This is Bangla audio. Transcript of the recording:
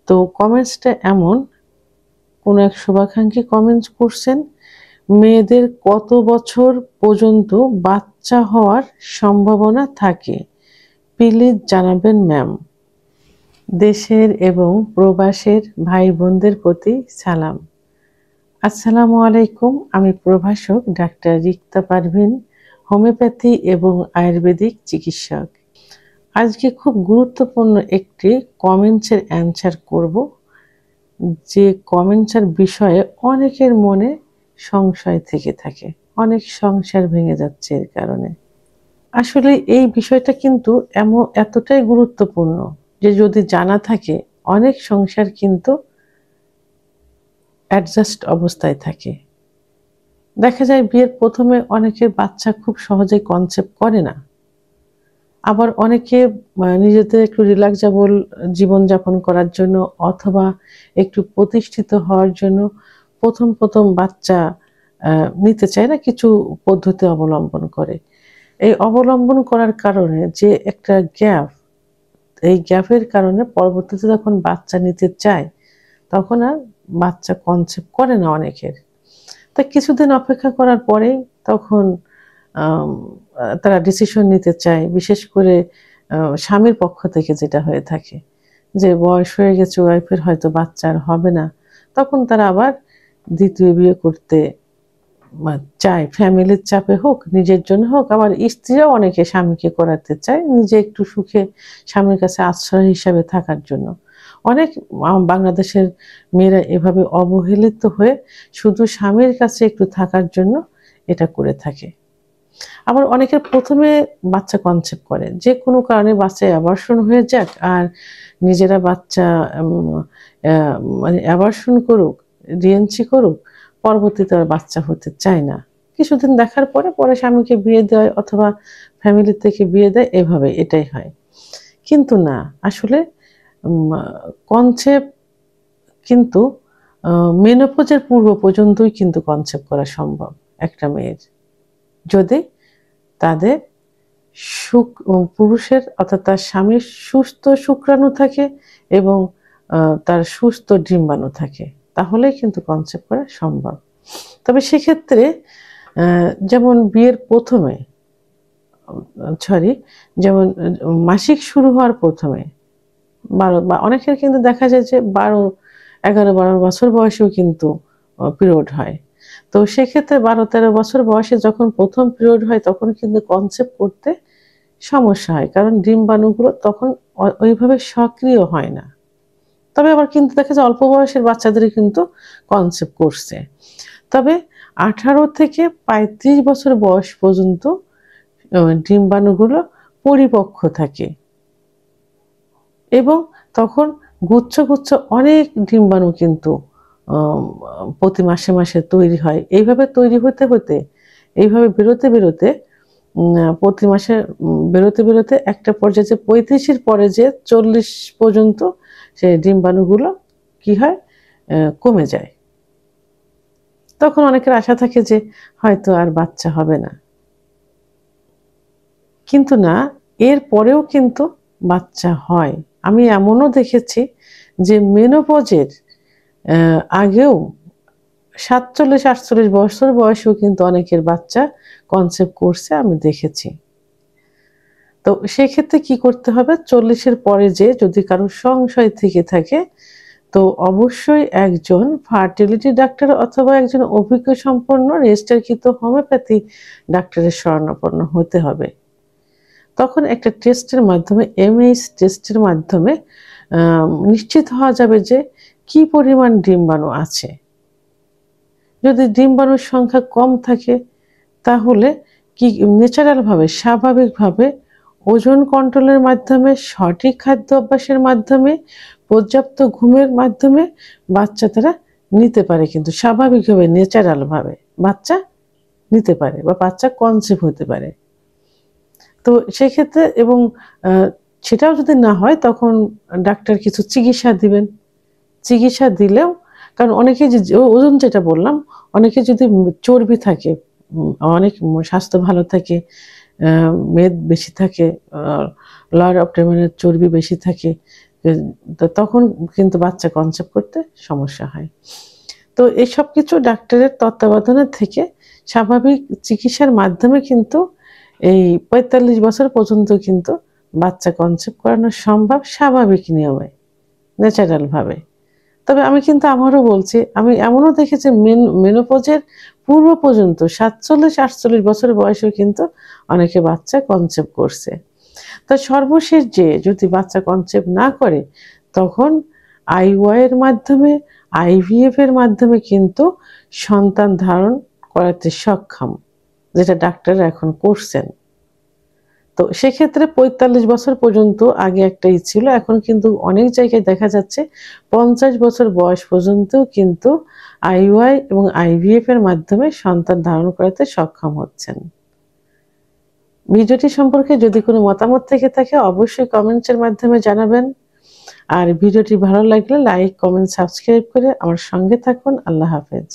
তো কমেন্টসটা এমন, কোন এক শুভাকাঙ্ক্ষী কমেন্টস করছেন, মেয়েদের কত বছর পর্যন্ত বাচ্চা হওয়ার সম্ভাবনা থাকে? প্লিজ জানাবেন ম্যাম। দেশের এবং প্রবাসের ভাই বোনদের প্রতি সালাম। আসসালামু আলাইকুম। আমি প্রভাষক ডাক্তার রিক্তা পারভিন, হোমিওপ্যাথি এবং আয়ুর্বেদিক চিকিৎসক। আজকে খুব গুরুত্বপূর্ণ একটি কমেন্টসের অ্যান্সার করব, যে কমেন্টসের বিষয়ে অনেকের মনে সংশয় থেকে থাকে, অনেক সংসার ভেঙে যাচ্ছে এর কারণে। আসলে এই বিষয়টা কিন্তু এতটাই গুরুত্বপূর্ণ যে যদি জানা থাকে, অনেক সংসার কিন্তু অ্যাডজাস্ট অবস্থায় থাকে। দেখা যায় বিয়ের প্রথমে অনেকের বাচ্চা খুব সহজেই কনসেপ্ট করে না, আবার অনেকে নিজেদের একটু রিল্যাক্সেবল জীবনযাপন করার জন্য অথবা একটু প্রতিষ্ঠিত হওয়ার জন্য প্রথম বাচ্চা নিতে চায় না, কিছু পদ্ধতি অবলম্বন করে। এই অবলম্বন করার কারণে যে একটা গ্যাপ, এই গ্যাপের কারণে পরবর্তীতে যখন বাচ্চা নিতে চায় তখন আর বাচ্চা কনসেপ্ট করে না অনেকের। তা কিছুদিন অপেক্ষা করার পরেই তখন তারা ডিসিশন নিতে চায়, বিশেষ করে স্বামীর পক্ষ থেকে যেটা হয়ে থাকে যে বয়স হয়ে গেছে, ওয়াইফের হয়তো বাচ্চা আর হবে না, তখন তারা আবার দ্বিতীয় বিয়ে করতে চায়। ফ্যামিলির চাপে হোক, নিজের জন্য হোক, আবার স্ত্রীরাও অনেকে স্বামীকে করাতে চায় নিজে একটু সুখে স্বামীর কাছে আশ্রয় হিসাবে থাকার জন্য। অনেক বাংলাদেশের মেয়েরা এভাবে অবহেলিত হয়ে শুধু স্বামীর কাছে একটু থাকার জন্য এটা করে থাকে। আবার অনেকের প্রথমে বাচ্চা কনসেপ্ট করে, যে কোনো কারণে বাচ্চা অ্যাবর্শন হয়ে যাক আর নিজেরা বাচ্চা মানে অ্যাবর্শন করুক, ডিএনসি করুক, পরবর্তীতে আর বাচ্চা হতে চায় না। কিছুদিন দেখার পরে স্বামীকে বিয়ে দেয় অথবা ফ্যামিলি থেকে বিয়ে দেয়, এভাবে এটাই হয়। কিন্তু না, আসলে কনসেপ্ট কিন্তু মেনোপজের পূর্ব পর্যন্তই কিন্তু কনসেপ্ট করা সম্ভব একটা মেয়ের, যদি তাদের পুরুষের অর্থাৎ তার স্বামীর সুস্থ শুক্রাণু থাকে এবং তার সুস্থ ডিম্বাণু থাকে, তাহলেই কিন্তু কনসেপ্ট করা সম্ভব। তবে সেক্ষেত্রে যেমন বিয়ের প্রথমে যেমন মাসিক শুরু হওয়ার প্রথমে 12 বা অনেকের কিন্তু দেখা যায় যে 11-12 বছর বয়সেও কিন্তু পিরিয়ড হয়। তো সেক্ষেত্রে 12-13 বছর বয়সে যখন প্রথম পিরিয়ড হয় তখন কিন্তু কনসেপ্ট করতে সমস্যা হয়, কারণ ডিম্বাণুগুলো তখন ওইভাবে সক্রিয় হয় না। তবে আবার কিন্তু দেখা যায় অল্প বয়সের বাচ্চাদেরই কিন্তু কনসেপ্ট করছে। তবে 18 থেকে 35 বছর বয়স পর্যন্ত ডিম্বাণুগুলো পরিপক্ক থাকে এবং তখন গুচ্ছ অনেক ডিম্বাণু কিন্তু প্রতি মাসে তৈরি হয়। এইভাবে তৈরি হতে এইভাবে বেরোতে প্রতি মাসে বেরোতে একটা পর্যায়ে যে 35-এর পরে যে 40 পর্যন্ত সে ডিম্বাণুগুলো কি হয়, কমে যায়। তখন অনেকের আশা থাকে যে হয়তো আর বাচ্চা হবে না, কিন্তু না, এর পরেও কিন্তু বাচ্চা হয়। আমি এমনও দেখেছি যে মেনোপজের আগেও 47-48 বছর বয়সেও কিন্তু অনেকের বাচ্চা কনসেপ্ট করছে, আমি দেখেছি। তো সেক্ষেত্রে কি করতে হবে, 40-এর পরে যে যদি কারো সংশয় থেকে থাকে তো অবশ্যই একজন ফার্টিলিটি ডাক্তার অথবা একজন অভিজ্ঞ সম্পন্ন রেজিস্টারকৃত হোমিওপ্যাথি ডাক্তারের শরণাপন্ন হতে হবে। তখন একটা টেস্টের মাধ্যমে, এমএইচ টেস্টের মাধ্যমে নিশ্চিত হওয়া যাবে যে কি পরিমাণ ডিম্বাণু আছে। যদি ডিম্বাণুর সংখ্যা কম থাকে তাহলে কি ন্যাচারালভাবে, স্বাভাবিকভাবে ওজন কন্ট্রোলের মাধ্যমে, সঠিক খাদ্য অভ্যাসের মাধ্যমে, পর্যাপ্ত ঘুমের মাধ্যমে বাচ্চা তারা নিতে পারে, কিন্তু স্বাভাবিকভাবে ন্যাচারালভাবে বাচ্চা নিতে পারে বা বাচ্চা কনসিভ হতে পারে। তো সেক্ষেত্রে এবং সেটাও যদি না হয় তখন ডাক্তার কিছু চিকিৎসা দিবেন। চিকিৎসা দিলেও, কারণ অনেকে যে ওজন যেটা বললাম, অনেকে যদি চর্বি থাকে, অনেক স্বাস্থ্য ভালো থাকে, মেদ বেশি থাকে, লয়ার অবডোমেনের চর্বি বেশি থাকে, তো তখন কিন্তু বাচ্চা কনসেপ্ট করতে সমস্যা হয়। তো এসব কিছু ডাক্তারের তত্ত্বাবধানে থেকে স্বাভাবিক চিকিৎসার মাধ্যমে কিন্তু এই ৪৫ বছর পর্যন্ত কিন্তু বাচ্চা কনসেপ্ট করানো সম্ভব স্বাভাবিক নিয়মে, ন্যাচারাল ভাবে। তবে আমি কিন্তু আবারও বলছি, আমি এমনও দেখেছি মেনোপজের পূর্ব পর্যন্ত ৪৭-৪৮ বছর বয়সেও কিন্তু অনেকে বাচ্চা কনসেপ্ট করছে। তা সর্বশেষ যে যদি বাচ্চা কনসেপ্ট না করে তখন আইওআই এর মাধ্যমে, আইভিএফ এর মাধ্যমে কিন্তু সন্তান ধারণ করাতে সক্ষম, যেটা ডাক্তাররা এখন করছেন। তো সেক্ষেত্রে ৪৫ বছর পর্যন্ত আগে একটা ছিল, এখন কিন্তু অনেক জায়গায় দেখা যাচ্ছে ৫০ বছর বয়স পর্যন্তও কিন্তু আইওআই এবং আইভিএফ এর মাধ্যমে সন্তান ধারণ করাতে সক্ষম হচ্ছেন। ভিডিওটি সম্পর্কে যদি কোনো মতামত থেকে থাকে অবশ্যই কমেন্টসের মাধ্যমে জানাবেন। আর ভিডিওটি ভালো লাগলে লাইক, কমেন্ট, সাবস্ক্রাইব করে আমার সঙ্গে থাকুন। আল্লাহ হাফেজ।